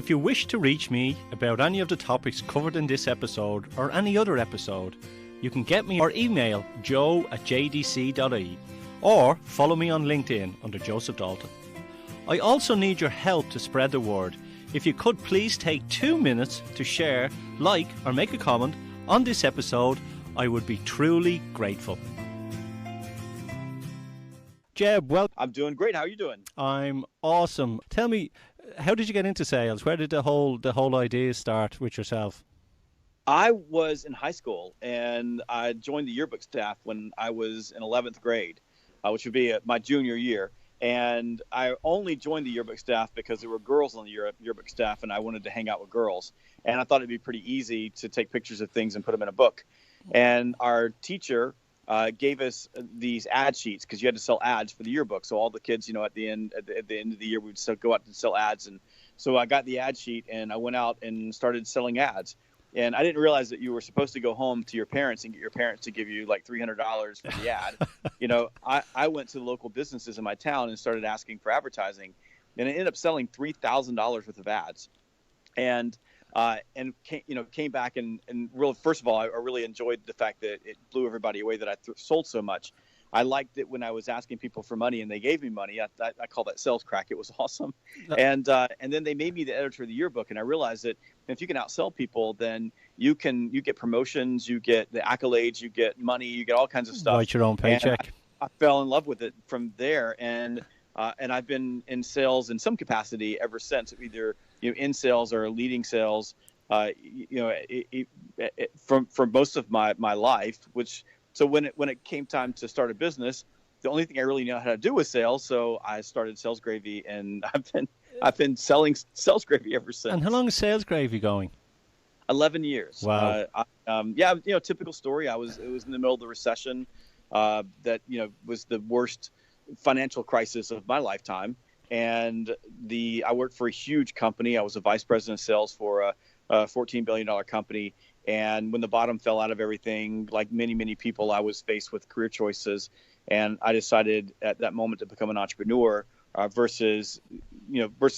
If you wish to reach me about any of the topics covered in this episode or any other episode, you can get me or email joe@jdc.ie or follow me on LinkedIn under Joseph Dalton. I also need your help to spread the word. If you could please take 2 minutes to share, like or make a comment on this episode, I would be truly grateful. Jeb, well, I'm doing great. How are you doing? I'm awesome. Tell me, how did you get into sales? Where did the whole idea start with yourself? I was in high school and I joined the yearbook staff when I was in 11th grade, which would be my junior year. And I only joined the yearbook staff because there were girls on the yearbook staff and I wanted to hang out with girls. And I thought it'd be pretty easy to take pictures of things and put them in a book. And our teacher gave us these ad sheets because you had to sell ads for the yearbook. So all the kids, at the end of the year, we'd go out and sell ads. And so I got the ad sheet and I went out and started selling ads. And I didn't realize that you were supposed to go home to your parents and get your parents to give you like $300 for the ad. I went to the local businesses in my town and started asking for advertising, and I ended up selling $3,000 worth of ads. And came back and real. First of all, I really enjoyed the fact that it blew everybody away that I sold so much. I liked it when I was asking people for money and they gave me money. I call that sales crack. It was awesome. And then they made me the editor of the yearbook, and I realized that if you can outsell people, then you get promotions, you get the accolades, you get money, you get all kinds of stuff. Write your own paycheck. I fell in love with it from there, and I've been in sales in some capacity ever since, either in sales or leading sales, for most of my life. So when it came time to start a business, the only thing I really knew how to do was sales. So I started Sales Gravy, and I've been selling Sales Gravy ever since. And how long is Sales Gravy going? 11 years. Wow. Typical story. It was in the middle of the recession, that was the worst financial crisis of my lifetime. And I worked for a huge company. I was a vice president of sales for a $14 billion company. And when the bottom fell out of everything, like many, many people, I was faced with career choices. And I decided at that moment to become an entrepreneur versus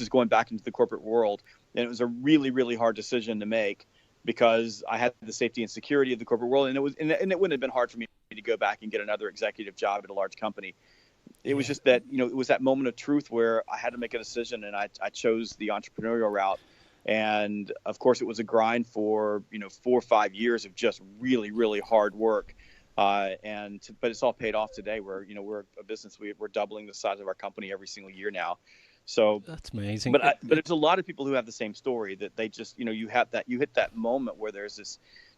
going back into the corporate world. And it was a really, really hard decision to make because I had the safety and security of the corporate world. And it wouldn't have been hard for me to go back and get another executive job at a large company. It was just that, it was that moment of truth where I had to make a decision, and I chose the entrepreneurial route. And of course, it was a grind for 4 or 5 years of just really, really hard work. But it's all paid off today. We're a business. We're doubling the size of our company every single year now. So that's amazing. But there's a lot of people who have the same story, that they just you hit that moment where there's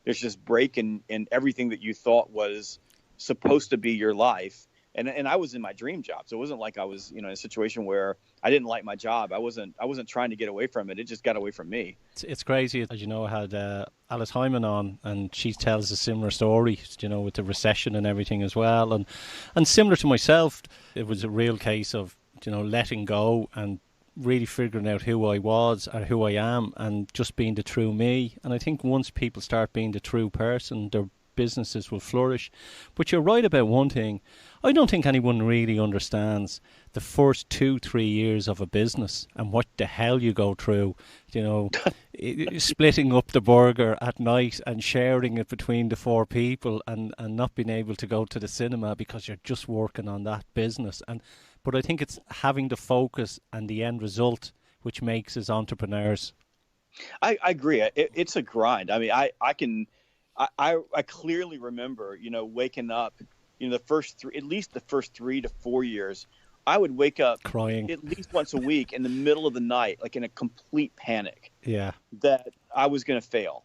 this break in everything that you thought was supposed to be your life. And I was in my dream job, so it wasn't like I was in a situation where I didn't like my job. I wasn't trying to get away from it. It just got away from me. It's crazy. As you know, I had Alice Hyman on, and she tells a similar story, with the recession and everything as well. And similar to myself, it was a real case of letting go and really figuring out who I was or who I am, and just being the true me. And I think once people start being the true person, their businesses will flourish. But you're right about one thing. I don't think anyone really understands the first 2-3 years of a business and what the hell you go through, splitting up the burger at night and sharing it between the 4 people and not being able to go to the cinema because you're just working on that business. But I think it's having the focus and the end result which makes us entrepreneurs. I agree. It's a grind. I mean, I clearly remember, waking up, at least the first 3 to 4 years, I would wake up crying at least once a week in the middle of the night, like in a complete panic. Yeah. That I was going to fail,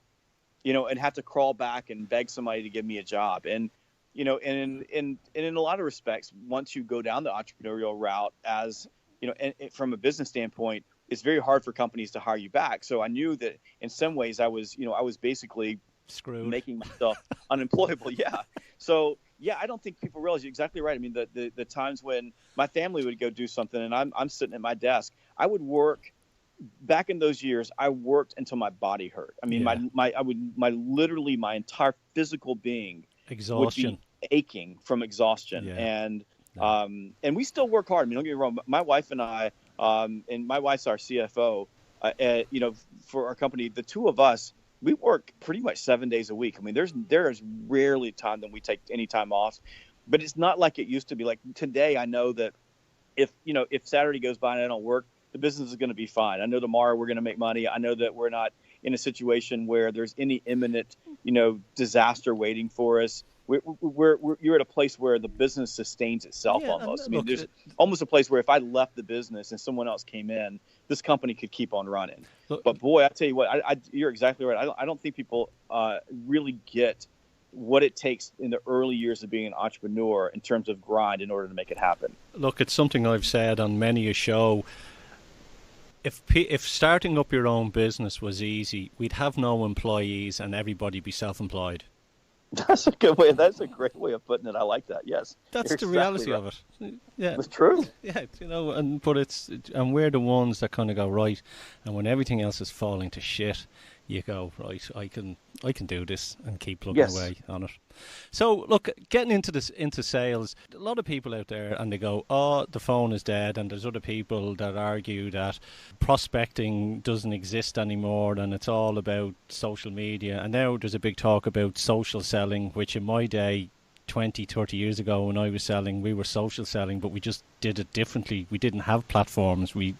and have to crawl back and beg somebody to give me a job. And, and in a lot of respects, once you go down the entrepreneurial route, as, and from a business standpoint, it's very hard for companies to hire you back. So I knew that in some ways I was basically screwed, making myself unemployable. Yeah. So, yeah, I don't think people realize. You're exactly right. I mean, the times when my family would go do something and I'm sitting at my desk, I would work. Back in those years, I worked until my body hurt. I mean, literally my entire physical being exhaustion would be aching from exhaustion. Yeah. And we still work hard. I mean, don't get me wrong. My wife and I, and my wife's our CFO. for our company, the two of us, we work pretty much 7 days a week. I mean, there is rarely time that we take any time off, but it's not like it used to be. Like today, I know that if Saturday goes by and I don't work, the business is going to be fine. I know tomorrow we're going to make money. I know that we're not in a situation where there's any imminent, disaster waiting for us. You're at a place where the business sustains itself almost. I mean, there's almost a place where if I left the business and someone else came in, this company could keep on running. But boy, I tell you what, you're exactly right. I don't think people really get what it takes in the early years of being an entrepreneur in terms of grind in order to make it happen. Look, it's something I've said on many a show. If starting up your own business was easy, we'd have no employees and everybody be self-employed. That's a good way. That's a great way of putting it. I like that. Yes, that's the reality of it. Yeah, it's true. Yeah, and we're the ones that kind of go right, and when everything else is falling to shit, you go right. I can do this and keep plugging away on it. So look, getting into sales, a lot of people out there and they go, oh, the phone is dead, and there's other people that argue that prospecting doesn't exist anymore and it's all about social media. And now there's a big talk about social selling, which in my day 20, 30 years ago when I was selling, we were social selling, but we just did it differently. We didn't have platforms. We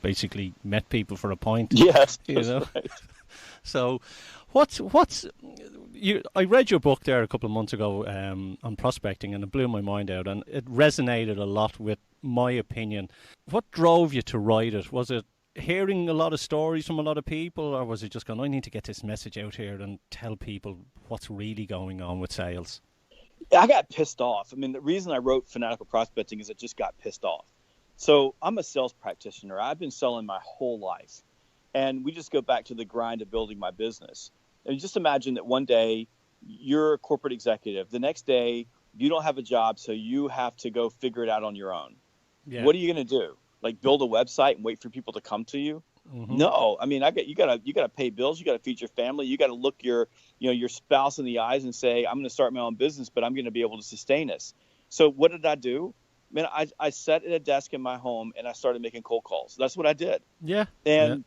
basically met people for a pint. Yes, right. So I read your book there a couple of months ago on prospecting, and it blew my mind out, and it resonated a lot with my opinion. What drove you to write it? Was it hearing a lot of stories from a lot of people, or was it just going, I need to get this message out here and tell people what's really going on with sales? I got pissed off. I mean, the reason I wrote Fanatical Prospecting is it just got pissed off. So I'm a sales practitioner. I've been selling my whole life. And we just go back to the grind of building my business. And just imagine that one day you're a corporate executive. The next day you don't have a job, so you have to go figure it out on your own. Yeah. What are you going to do? Like build a website and wait for people to come to you? Mm-hmm. No. I mean, you gotta pay bills. You got to feed your family. You got to look your spouse in the eyes and say, I'm going to start my own business, but I'm going to be able to sustain this. So what did I do? Man, I sat at a desk in my home and I started making cold calls. That's what I did. Yeah. And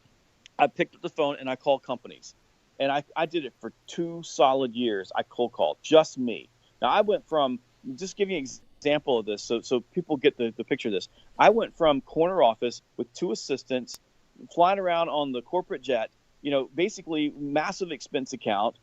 I picked up the phone and I called companies, and I did it for 2 solid years. I cold called, just me. Now I went from, just give you an example of this so people get the picture of this. I went from corner office with 2 assistants, flying around on the corporate jet, basically massive expense account,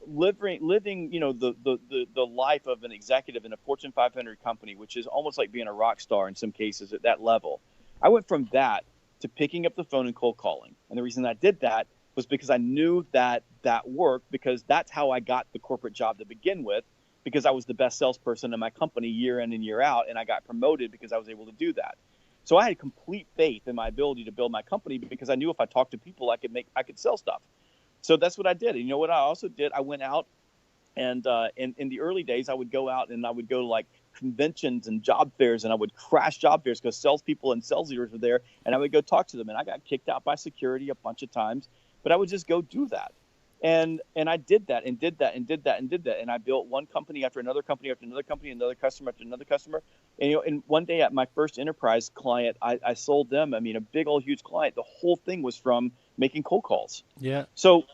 living, the life of an executive in a Fortune 500 company, which is almost like being a rock star in some cases at that level. I went from that to picking up the phone and cold calling. And the reason I did that was because I knew that worked, because that's how I got the corporate job to begin with, because I was the best salesperson in my company year in and year out, and I got promoted because I was able to do that. So I had complete faith in my ability to build my company because I knew if I talked to people, I could sell stuff. So that's what I did. And you know what I also did? I went out and in the early days, I would go out and I would go to like conventions and job fairs, and I would crash job fairs because salespeople and sales leaders were there, and I would go talk to them. And I got kicked out by security a bunch of times, but I would just go do that. And I did that and did that and did that and did that. And I built one company after another company after another company, another customer after another customer. And, and one day at my first enterprise client, I sold them, a big old huge client. The whole thing was from making cold calls. Yeah. So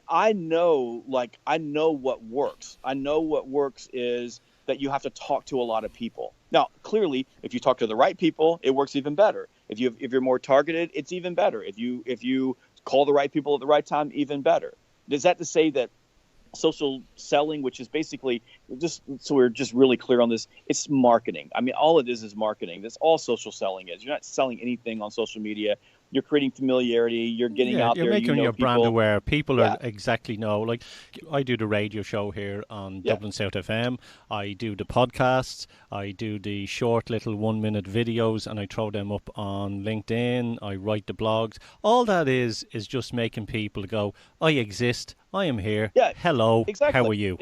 I know what works. I know what works is that you have to talk to a lot of people. Now, clearly, if you talk to the right people, it works even better. If you're more targeted, it's even better. If you call the right people at the right time, even better. Is that to say that social selling, which is basically, just so we're just really clear on this, it's marketing. All it is marketing. That's all social selling is. You're not selling anything on social media. You're creating familiarity. You're getting out there. You're making your brand aware. People are exactly know. Like I do the radio show here on Dublin South FM. I do the podcasts. I do the short little 1-minute videos, and I throw them up on LinkedIn. I write the blogs. All that is just making people go, I exist. I am here. Yeah, hello. Exactly. How are you?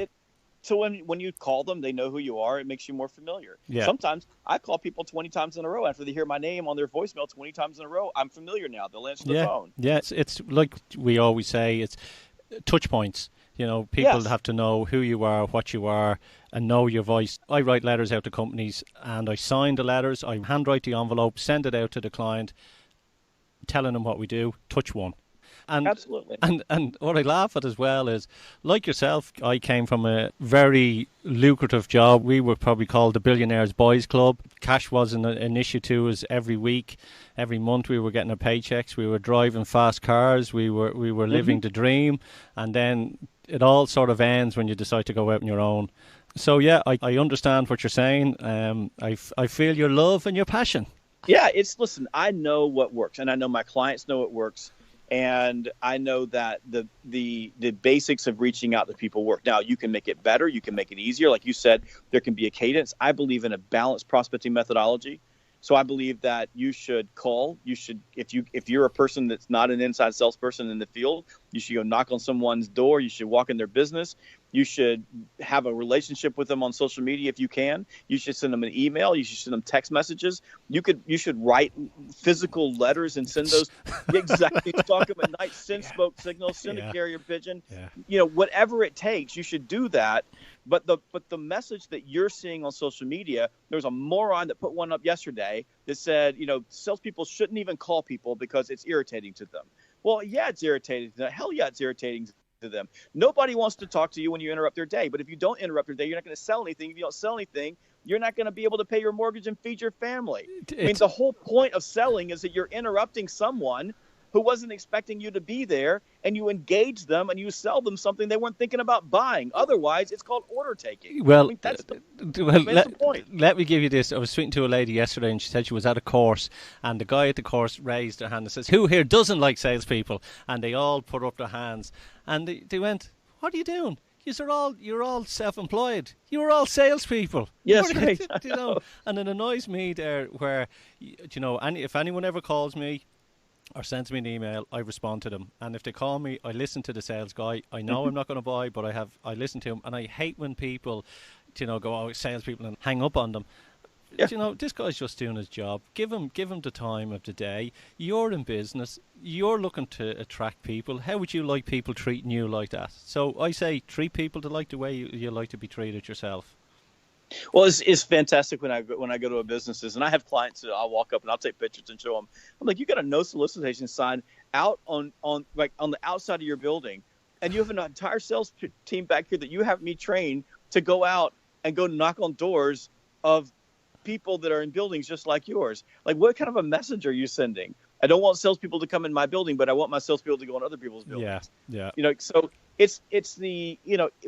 So when you call them, they know who you are. It makes you more familiar. Yeah. Sometimes I call people 20 times in a row after they hear my name on their voicemail 20 times in a row. I'm familiar now. They'll answer the phone. Yeah, it's like we always say, it's touch points. People have to know who you are, what you are, and know your voice. I write letters out to companies, and I sign the letters. I handwrite the envelope, send it out to the client. telling them what we do, touch one. And, Absolutely. and what I laugh at as well is, like yourself, I came from a very lucrative job. We were probably called the Billionaires Boys Club. Cash wasn't an issue to us every week. Every month we were getting our paychecks. We were driving fast cars. We were living the dream. And then it all sort of ends when you decide to go out on your own. So, yeah, I understand what you're saying. I feel your love and your passion. Yeah, listen, I know what works, and I know my clients know what works. And I know that the basics of reaching out to people work. Now, you can make it better. You can make it easier. Like you said, there can be a cadence. I believe in a balanced prospecting methodology. So I believe that you should call. You should, if you're a person that's not an inside salesperson in the field, you should go knock on someone's door. You should walk in their business. You should have a relationship with them on social media if you can. You should send them an email. You should send them text messages. You should write physical letters and send those. Exactly. Stalk them at night. Send smoke signals. Send a carrier pigeon. Yeah. Whatever it takes, you should do that. But the message that you're seeing on social media, there was a moron that put one up yesterday that said, salespeople shouldn't even call people because it's irritating to them. Well, yeah, it's irritating to them. Hell yeah, it's irritating to them. Nobody wants to talk to you when you interrupt their day. But if you don't interrupt their day, you're not going to sell anything. If you don't sell anything, you're not going to be able to pay your mortgage and feed your family. The whole point of selling is that you're interrupting someone who wasn't expecting you to be there, and you engage them and you sell them something they weren't thinking about buying. Otherwise, it's called order taking. Well, that's the point. Let me give you this. I was speaking to a lady yesterday, and she said she was at a course, and the guy at the course raised their hand and says, "Who here doesn't like salespeople?" And they all put up their hands, and they went, "What are you doing? You're all self-employed. You're all salespeople." Yes, right. And it annoys me there where, if anyone ever calls me or sends me an email, I respond to them. And if they call me, I listen to the sales guy. I know I'm not going to buy, but I listen to him. And I hate when people, go, "Oh, salespeople," and hang up on them. Yeah. This guy's just doing his job. Give him the time of the day. You're in business. You're looking to attract people. How would you like people treating you like that? So I say treat people the way you like to be treated yourself. Well, it's fantastic when I go to a businesses, and I have clients that I'll walk up and I'll take pictures and show them. I'm like, you got a no solicitation sign out on the outside of your building, and you have an entire sales team back here that you have me train to go out and go knock on doors of people that are in buildings just like yours. Like, what kind of a message are you sending? I don't want salespeople to come in my building, but I want my salespeople to go in other people's buildings. Yeah. So it's the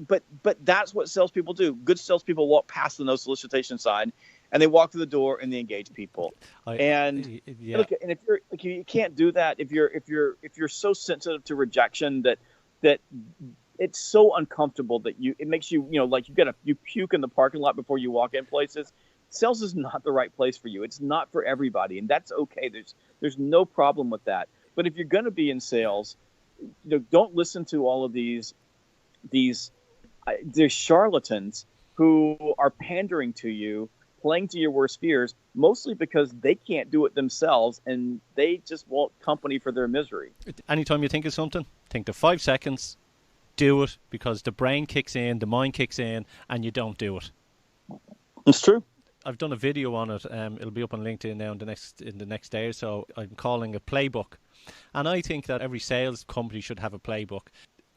but that's what salespeople do. Good salespeople walk past the no solicitation sign, and they walk through the door and they engage people. Look, and if you're you can't do that if you're so sensitive to rejection that it's so uncomfortable that it makes you you puke in the parking lot before you walk in places. Sales is not the right place for you. It's not for everybody, and that's okay. There's no problem with that. But if you're going to be in sales, don't listen to all of these charlatans who are pandering to you, playing to your worst fears, mostly because they can't do it themselves, and they just want company for their misery. Anytime you think of something, think the 5 seconds, do it, because the brain kicks in, the mind kicks in, and you don't do it. It's true. I've done a video on it. It'll be up on LinkedIn now in the next day or so. I'm calling a playbook, and I think that every sales company should have a playbook.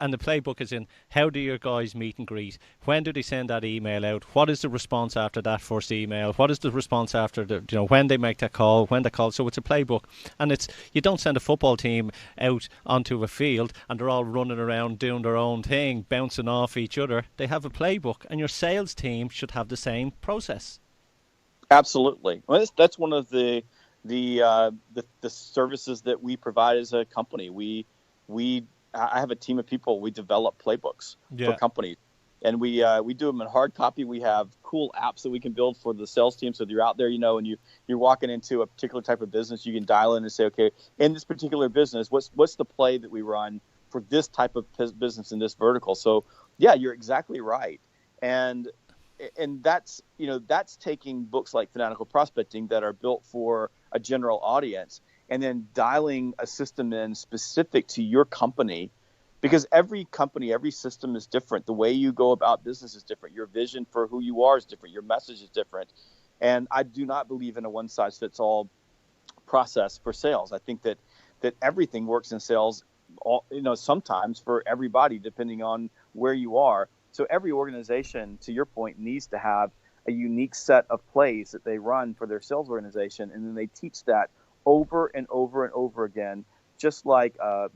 And the playbook is in, how do your guys meet and greet? When do they send that email out? What is the response after that first email? What is the response after when they make that call? When they call? So it's a playbook, and you don't send a football team out onto a field and they're all running around doing their own thing, bouncing off each other. They have a playbook, and your sales team should have the same process. Absolutely. Well, that's one of the services that we provide as a company. I have a team of people. We develop playbooks for companies, and we do them in hard copy. We have cool apps that we can build for the sales team. So you're out there, and you're walking into a particular type of business. You can dial in and say, okay, in this particular business, what's the play that we run for this type of business in this vertical? So yeah, you're exactly right, and that's taking books like Fanatical Prospecting that are built for a general audience, and then dialing a system in specific to your company, because every company, every system is different. The way you go about business is different. Your vision for who you are is different. Your message is different. And I do not believe in a one-size-fits-all process for sales. I think that that everything works in sales, sometimes for everybody, depending on where you are. So every organization, to your point, needs to have a unique set of plays that they run for their sales organization, and then they teach that over and over and over again, just like a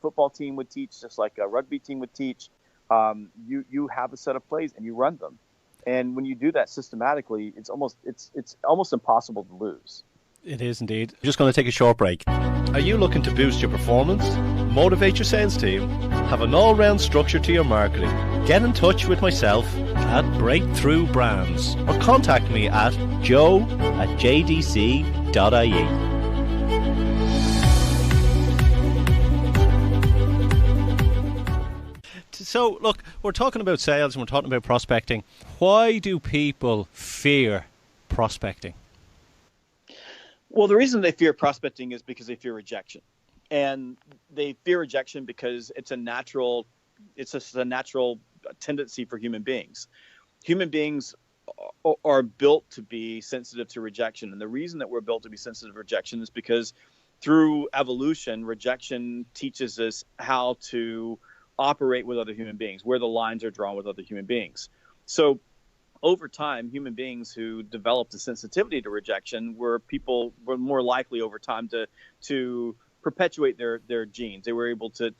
football team would teach, just like a rugby team would teach. You have a set of plays and you run them, and when you do that systematically, it's almost impossible to lose. It is indeed. I'm just going to take a short break. Are you looking to boost your performance, motivate your sales team, have an all-round structure to your marketing? Get in touch with myself at Breakthrough Brands or contact me at joe@jdc.ie. So, look, we're talking about sales and we're talking about prospecting. Why do people fear prospecting? Well, the reason they fear prospecting is because they fear rejection. And they fear rejection because it's just a natural tendency for human beings. Human beings are built to be sensitive to rejection. And the reason that we're built to be sensitive to rejection is because through evolution, rejection teaches us how to operate with other human beings, where the lines are drawn with other human beings. So over time, human beings who developed a sensitivity to rejection were more likely over time to perpetuate their genes. They were able to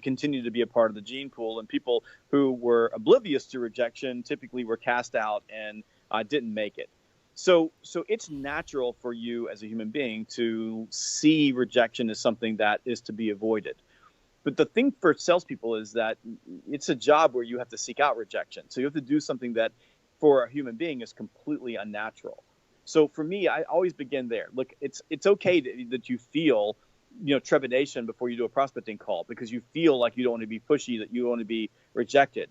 continue to be a part of the gene pool, and people who were oblivious to rejection typically were cast out and didn't make it. So it's natural for you as a human being to see rejection as something that is to be avoided. But the thing for salespeople is that it's a job where you have to seek out rejection. So you have to do something that for a human being is completely unnatural. So for me, I always begin there. Look, it's okay that you feel, trepidation before you do a prospecting call because you feel like you don't want to be pushy, that you don't want to be rejected.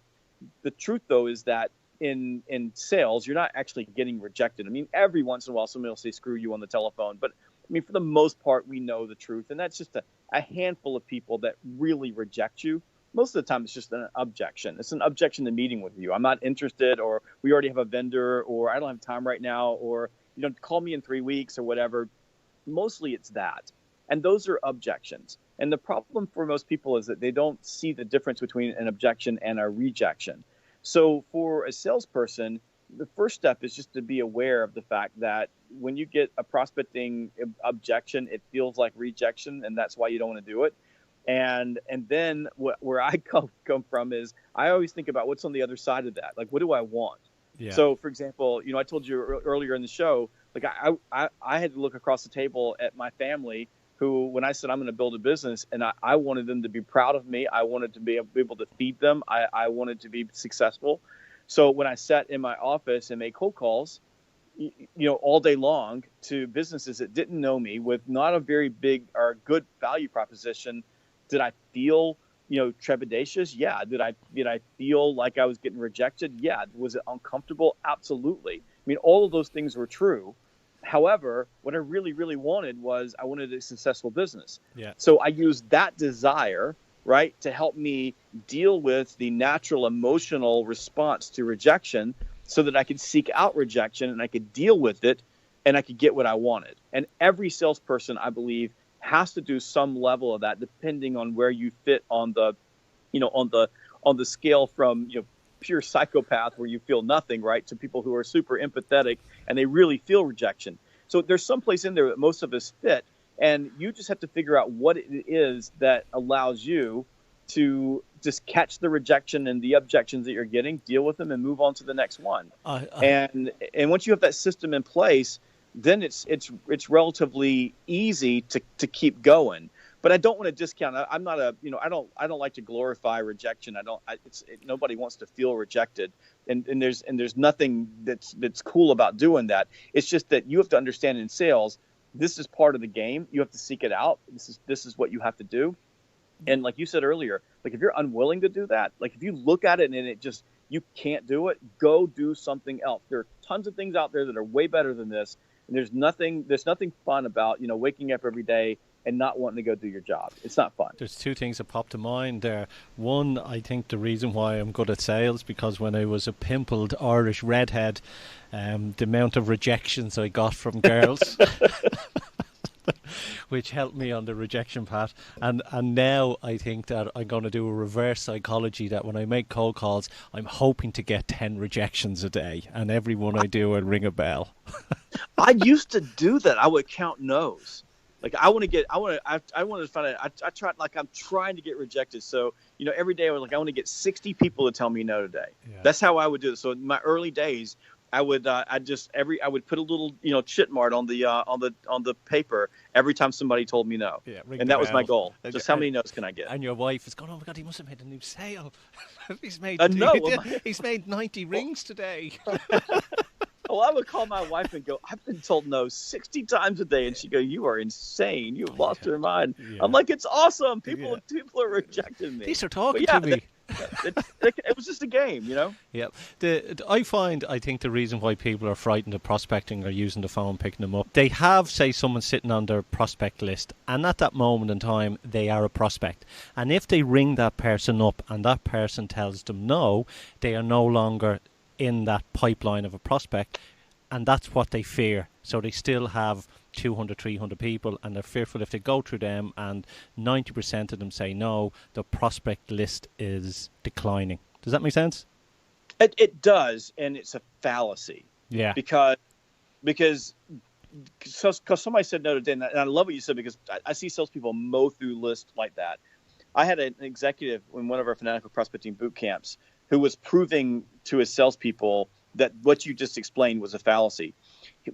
The truth, though, is that in sales, you're not actually getting rejected. I mean, every once in a while, somebody will say, screw you on the telephone. But I mean, for the most part, we know the truth. And that's just a handful of people that really reject you. Most of the time, it's just an objection. It's an objection to meeting with you. I'm not interested, or we already have a vendor, or I don't have time right now, or, call me in 3 weeks or whatever. Mostly it's that. And those are objections. And the problem for most people is that they don't see the difference between an objection and a rejection. So for a salesperson, the first step is just to be aware of the fact that when you get a prospecting objection, it feels like rejection, and that's why you don't want to do it. And then where I come from is I always think about what's on the other side of that. Like, what do I want? Yeah. So, for example, I told you earlier in the show, like I had to look across the table at my family who, when I said I'm going to build a business, and I wanted them to be proud of me. I wanted to be able to feed them. I wanted to be successful. So when I sat in my office and made cold calls, all day long to businesses that didn't know me with not a very big or good value proposition, did I feel, trepidatious? Yeah. Did I feel like I was getting rejected? Yeah. Was it uncomfortable? Absolutely. I mean, all of those things were true. However, what I really, really wanted was I wanted a successful business. Yeah. So I used that desire, right, to help me deal with the natural emotional response to rejection so that I could seek out rejection and I could deal with it and I could get what I wanted. And every salesperson, I believe, has to do some level of that depending on where you fit on the, on the scale from, pure psychopath where you feel nothing, right, to people who are super empathetic and they really feel rejection. So there's some place in there that most of us fit. And you just have to figure out what it is that allows you to just catch the rejection and the objections that you're getting, deal with them, and move on to the next one. And once you have that system in place, then it's relatively easy to keep going. But I don't want to discount. I'm not I don't like to glorify rejection. Nobody wants to feel rejected, and there's nothing that's cool about doing that. It's just that you have to understand in sales, this is part of the game. You have to seek it out. This is what you have to do. And like you said earlier, like if you're unwilling to do that, like if you look at it and you can't do it, go do something else. There are tons of things out there that are way better than this. And there's nothing fun about, waking up every day and not wanting to go do your job. It's not fun. There's two things that pop to mind there. One, I think the reason why I'm good at sales, because when I was a pimpled Irish redhead, the amount of rejections I got from girls which helped me on the rejection path. And now I think that I'm going to do a reverse psychology, that when I make cold calls, I'm hoping to get 10 rejections a day, and every one I do, I'll ring a bell. I used to do that. I would count no's. Like I want to find out. I try, like I'm trying to get rejected. So, every day I was like, I want to get 60 people to tell me no today. Yeah. That's how I would do it. So in my early days, I would I would put a little chit mark on the paper every time somebody told me no. Yeah, and that was my goal. Just how many no's can I get? And your wife is going, oh my God, he must have made a new sale. He's made he's made 90 rings today. Well, I would call my wife and go, I've been told no 60 times a day. And she'd go, you are insane. You've lost your mind. Yeah. I'm like, it's awesome. People are rejecting me. These are talking to me. It was just a game, Yeah. I think the reason why people are frightened of prospecting or using the phone, picking them up, they have, say, someone sitting on their prospect list, and at that moment in time, they are a prospect. And if they ring that person up and that person tells them no, they are no longer in that pipeline of a prospect, and that's what they fear. So they still have 200, 300 people, and they're fearful if they go through them and 90% of them say no, the prospect list is declining. Does that make sense? It does, and it's a fallacy. Yeah. Because somebody said no today, and I love what you said, because I see salespeople mow through lists like that. I had an executive in one of our Fanatical Prospecting boot camps who was proving to his salespeople that what you just explained was a fallacy.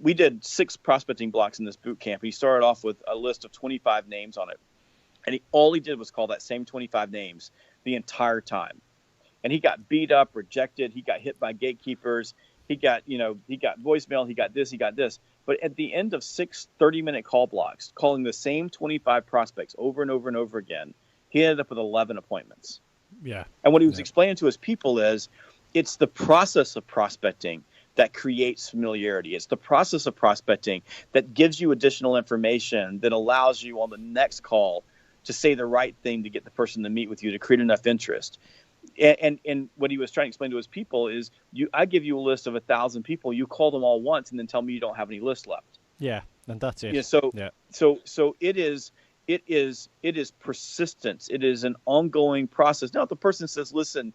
We did 6 prospecting blocks in this boot camp. He started off with a list of 25 names on it. And all he did was call that same 25 names the entire time. And he got beat up, rejected. He got hit by gatekeepers. He got voicemail. He got this, he got this. But at the end of 6 30-minute call blocks, calling the same 25 prospects over and over and over again, he ended up with 11 appointments. Yeah. And what he was explaining to his people is, it's the process of prospecting that creates familiarity. It's the process of prospecting that gives you additional information that allows you on the next call to say the right thing to get the person to meet with you, to create enough interest. And what he was trying to explain to his people is, I give you a list of 1,000 people, you call them all once and then tell me you don't have any list left. Yeah, and that's it. Yeah, so it is persistence. It is an ongoing process. Now, if the person says, listen,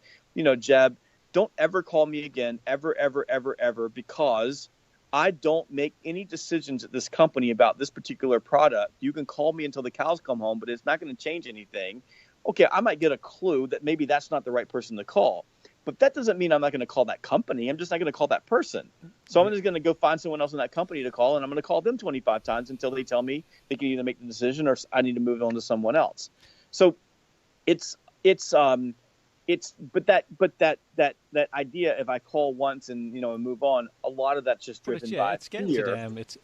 Jeb, don't ever call me again, ever, ever, ever, ever, because I don't make any decisions at this company about this particular product. You can call me until the cows come home, but it's not going to change anything. Okay, I might get a clue that maybe that's not the right person to call. But that doesn't mean I'm not going to call that company. I'm just not going to call that person. So I'm just going to go find someone else in that company to call, and I'm going to call them 25 times until they tell me they can either make the decision or I need to move on to someone else. So but that idea, if I call once and and move on, a lot of that's just driven by it's getting to them. It's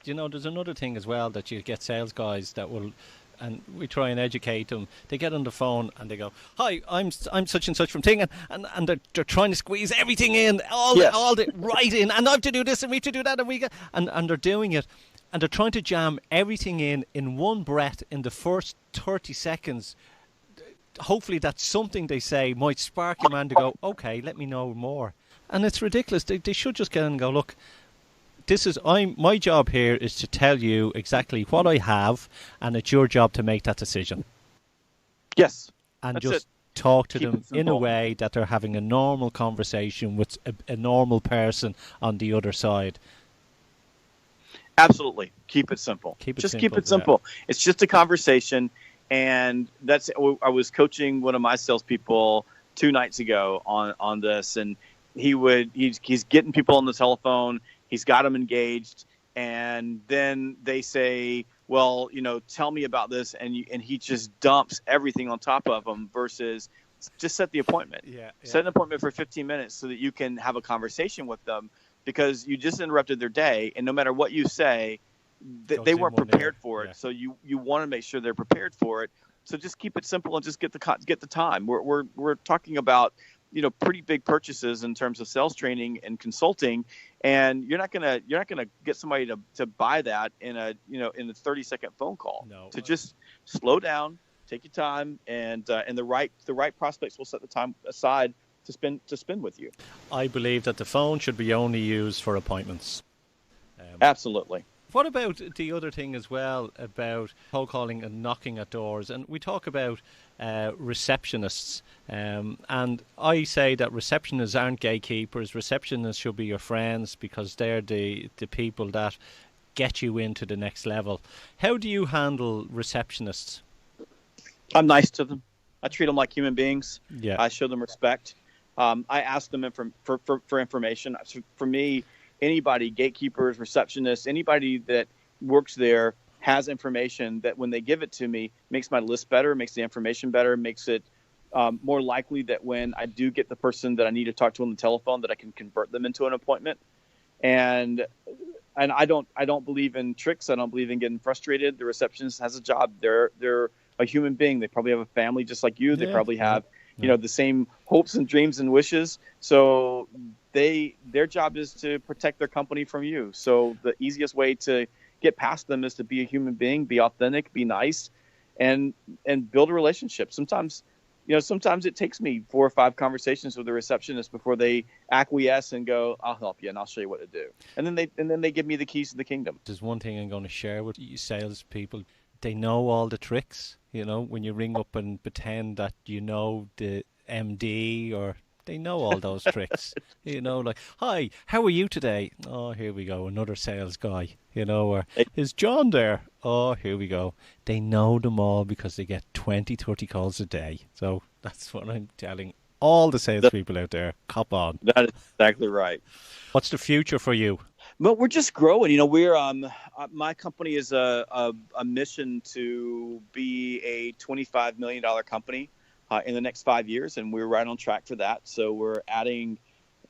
there's another thing as well, that you get sales guys that will, and we try and educate them. They get on the phone and they go, "Hi, I'm such and such from Ting," and they're trying to squeeze everything in, all the right in, and I have to do this and we have to do that, and they're doing it, and they're trying to jam everything in one breath in the first 30 seconds. Hopefully that's something they say might spark your man to go, okay, let me know more. And it's ridiculous. They should just get in and go, look, my job here is to tell you exactly what I have, and it's your job to make that decision. Yes. And just talk to them in a way that they're having a normal conversation with a normal person on the other side. Absolutely. Keep it simple. Keep it simple. Yeah. It's just a conversation. And I was coaching one of my salespeople 2 nights ago on this, and he's getting people on the telephone, he's got them engaged, and then they say, well, tell me about this, and he just dumps everything on top of them versus just set the appointment. Set an appointment for 15 minutes so that you can have a conversation with them, because you just interrupted their day, and no matter what you say, they weren't prepared for it. Yeah. So you want to make sure they're prepared for it. So just keep it simple and just get the time. We're talking about pretty big purchases in terms of sales training and consulting, and you're not gonna get somebody to buy that in a 30-second phone call. No. So just slow down, take your time, and the right prospects will set the time aside to spend with you. I believe that the phone should be only used for appointments. Absolutely. What about the other thing as well about cold calling and knocking at doors? And we talk about receptionists, and I say that receptionists aren't gatekeepers. Receptionists should be your friends because they're the people that get you into the next level. How do you handle receptionists? I'm nice to them. I treat them like human beings. Yeah. I show them respect. I ask them for information. For me, anybody, gatekeepers, receptionists, anybody that works there has information that when they give it to me makes my list better, makes the information better, makes it more likely that when I do get the person that I need to talk to on the telephone, that I can convert them into an appointment. And I don't believe in tricks. I don't believe in getting frustrated. The receptionist has a job. They're a human being. They probably have a family just like you. They probably have the same hopes and dreams and wishes. So their job is to protect their company from you. So the easiest way to get past them is to be a human being, be authentic, be nice, and build a relationship. Sometimes it takes me 4 or 5 conversations with the receptionist before they acquiesce and go, "I'll help you and I'll show you what to do." And then they give me the keys to the kingdom. There's one thing I'm going to share with you salespeople. They know all the tricks. When you ring up and pretend that you know the MD, or they know all those tricks. Like, "Hi, how are you today?" "Oh, here we go, another sales guy." Or, "Is John there?" "Oh, here we go." They know them all because they get 20, 30 calls a day. So that's what I'm telling all the salespeople out there. Cop on. That is exactly right. What's the future for you? Well, we're just growing. We're my company is a mission to be a $25 million company in the next 5 years, and we're right on track for that. So we're adding,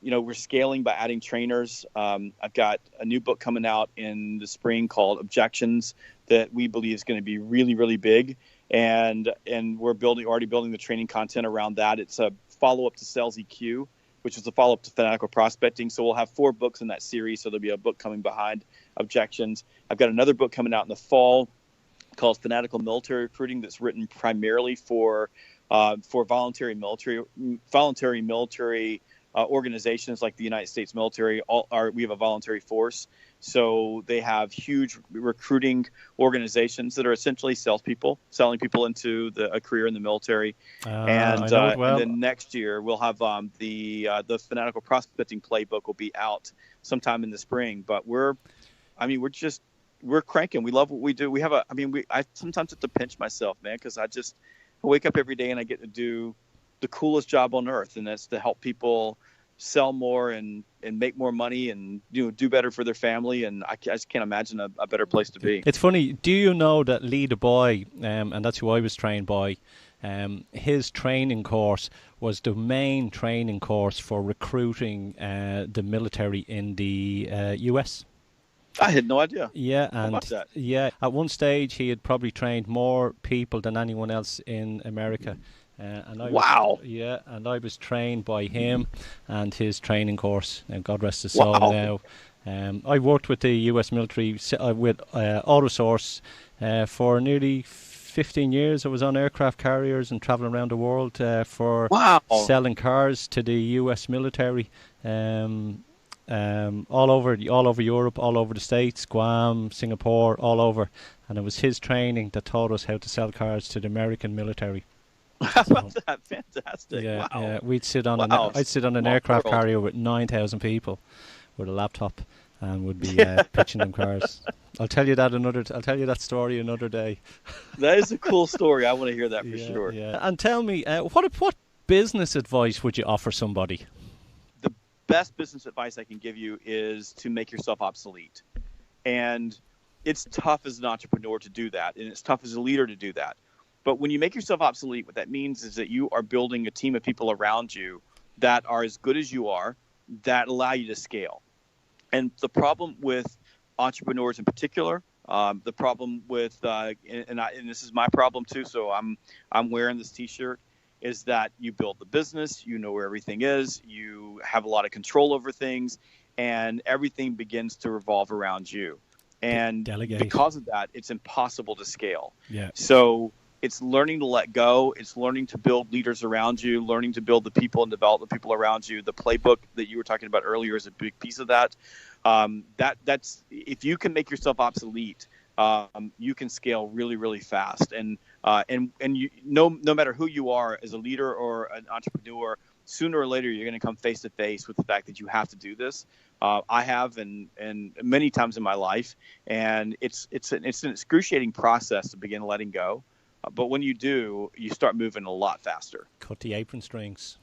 we're scaling by adding trainers. I've got a new book coming out in the spring called Objections that we believe is going to be really, really big, and we're already building the training content around that. It's a follow-up to Sales EQ, which is a follow-up to Fanatical Prospecting. So we'll have 4 books in that series. So there'll be a book coming behind Objections. I've got another book coming out in the fall called Fanatical Military Recruiting that's written primarily for voluntary military organizations like the United States military. We have a voluntary force. So they have huge recruiting organizations that are essentially salespeople, selling people into a career in the military. And then next year we'll have the Fanatical Prospecting playbook will be out sometime in the spring. But we're cranking. We love what we do. I sometimes have to pinch myself, man, because I wake up every day and I get to do the coolest job on earth, and that's to help people sell more and make more money and do better for their family. And I just can't imagine a better place to be. It's funny. Do you know that Lee the Boy, and that's who I was trained by, his training course was the main training course for recruiting the military in the US? I had no idea. Yeah, How about that? Yeah, at one stage he had probably trained more people than anyone else in America. Wow. And I was trained by him and his training course, and God rest his soul now. I worked with the US military with Autosource for nearly 15 years. I was on aircraft carriers and traveling around the world for selling cars to the US military. All over Europe, all over the States, Guam, Singapore, all over. And it was his training that taught us how to sell cars to the American military. How about that? Fantastic. Yeah, wow. Yeah. I'd sit on an aircraft carrier with 9,000 people with a laptop and would be pitching them cars. I'll tell you that story another day. That is a cool story. I want to hear that for sure. Yeah. And tell me, what business advice would you offer somebody? The best business advice I can give you is to make yourself obsolete. And it's tough as an entrepreneur to do that, and it's tough as a leader to do that. But when you make yourself obsolete, what that means is that you are building a team of people around you that are as good as you are, that allow you to scale. And the problem with entrepreneurs in particular, the problem with, and this is my problem too, so I'm wearing this T-shirt, is that you build the business, you know where everything is, you have a lot of control over things, and everything begins to revolve around you. And because of that, it's impossible to scale. Yeah. So it's learning to let go. It's learning to build leaders around you, learning to build the people and develop the people around you. The playbook that you were talking about earlier is a big piece of that. That's if you can make yourself obsolete, you can scale really, really fast. And you, no matter who you are as a leader or an entrepreneur, sooner or later you're going to come face to face with the fact that you have to do this. I have, and many times in my life, and it's an excruciating process to begin letting go. But when you do, you start moving a lot faster. Cut the apron strings.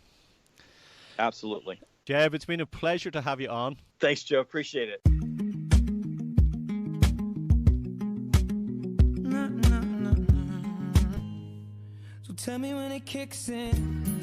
Absolutely. Jeb, it's been a pleasure to have you on. Thanks, Joe. Appreciate it. So tell me when it kicks in.